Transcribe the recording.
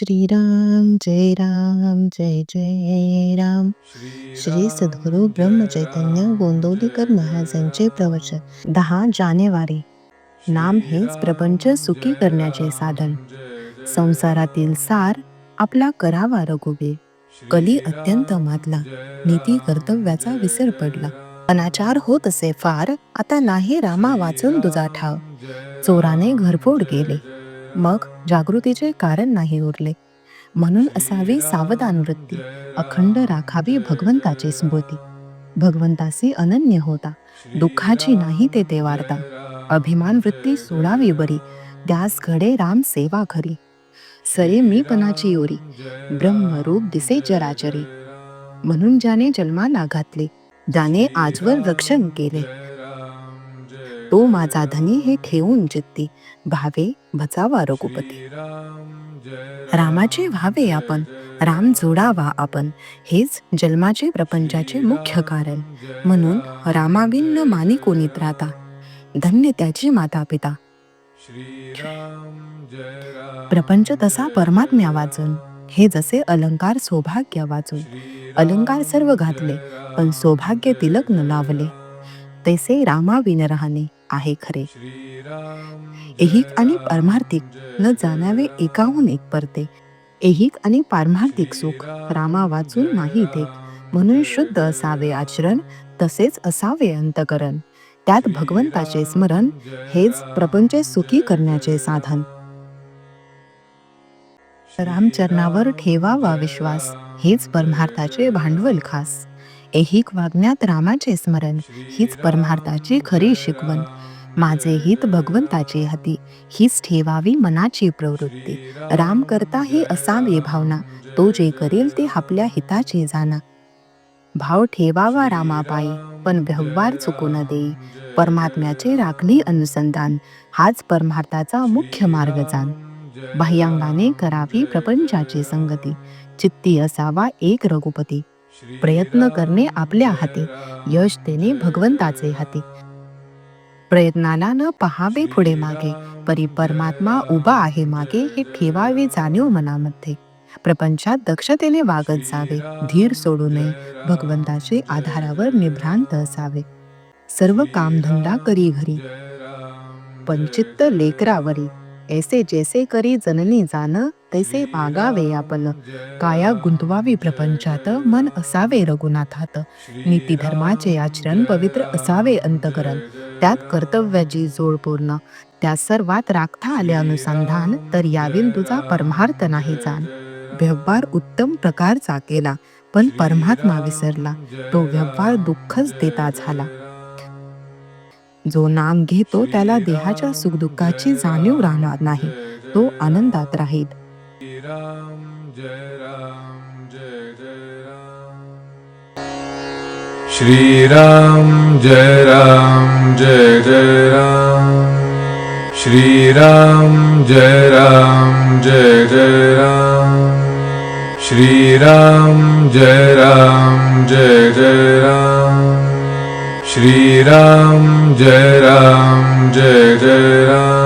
श्रीराम जय राम जय जय राम. श्री सद्गुरु ब्रह्मचैतन्य गोंदवलेकर महाराजांचे प्रवचन. 10 जानेवारी. नाम हेच प्रपंच सुखी करण्याचे साधन. संसारातील सार आपला करावा रघुबीर. कली अत्यंत मातला, नीती कर्तव्याचा विसर पडला. अनाचार होत असे फार, आता नाही रामा वाचून तुझा ठाव. चोराने घरफोड केले, मग जागृतीचे कारण नाही उरले. म्हणून असावी सावधान वृत्ती, अखंड राखावी भगवंताची स्मृती. भगवंतासी अनन्य होता, दुःखाची नाही ते वार्ता. अभिमान वृत्ती सोडावी बरी, त्यास घडे राम सेवा खरी. सरे मीपणाची ओरी, ब्रह्मरूप दिसे चराचरी. म्हणून ज्याने जन्माला घातले, ज्याने आजवर रक्षण केले, तो माझा धनी हे ठेवून चित्ती. भावे भजावा रघुपती. रामाचे व्हावे आपण, राम जोडावा आपण, हेच जन्माचे प्रपंचाचे मुख्य कारण. म्हणून रामाविन मानी कोणी त्राता, धन्य त्याची माता पिता. प्रपंच तसा परमात्म्या वाचून, हे जसे अलंकार सौभाग्य वाचून. अलंकार सर्व घातले, पण सौभाग्य तिलक न लावले. तैसे रामाविन राहणे आहे खरे. ऐहिक आणि पारमार्थिक न जाणावे एकाहून एक परते. ऐहिक आणि पारमार्थिक सुख रामा वाचून नाही ते. म्हणून शुद्ध असावे आचरण, तसेच असावे अंतकरण. त्यात भगवंताचे स्मरण, हेच प्रपंच सुखी करण्याचे साधन. रामचरणावर ठेवावा विश्वास, हेच परमार्थाचे भांडवल खास. ऐहिक वागण्यात रामाचे स्मरण, हीच परमार्थाची खरी शिकवण. माझे हित भगवंताचे हाती, हीच ठेवावी मनाची प्रवृत्ती. राम करता ही असावी भावना, तो जे करेल ते आपल्या हिताचे जाणा. भाव ठेवावा रामापायी, पण व्यवहार चुकू न देई. परमात्म्याचे राखणी अनुसंधान, हाच परमार्थाचा मुख्य मार्ग जाण. बाह्यांगाने करावी प्रपंचाची संगती, चित्ती असावा एक रघुपती. प्रयत्न करणे आपल्या हाती, यश देणे भगवंताचे हाती. प्रयत्नाला न पहावे पुढे मागे, परी परमात्मा उभा आहे मागे, हे ठेवावे जाणीव मनामध्ये. प्रपंचात दक्षतेने वागत जावे, धीर सोडू नये, भगवंताचे आधारावर निभ्रांत असावे. सर्व कामधंदा करी घरी, पण चित्त लेकरावरी. ऐसे जैसे करी जननी जाण, तैसे वागावे आपण. काया गुंतवावी प्रपंचात, मन असावे रघुनाथात. नीती धर्माचे आचरण, पवित्र असावे अंतकरण. त्यात कर्तव्याची जोड पूर्ण, त्या सर्वात राखता आले अनुसंधान. तर याविल तुझा परमार्थ नाही जाण. व्यवहार उत्तम प्रकारचा केला, पण परमात्मा विसरला, तो व्यवहार दुःखच देता झाला. जो नाम घेतो त्याला देहाच्या सुखदुःखाची जाणीव राहणार नाही, तो आनंदात राहील. श्रीराम जय राम जय जय राम. श्रीराम जय राम जय जय राम. श्रीराम जय राम जय जय राम. श्रीराम जय राम जय जय राम.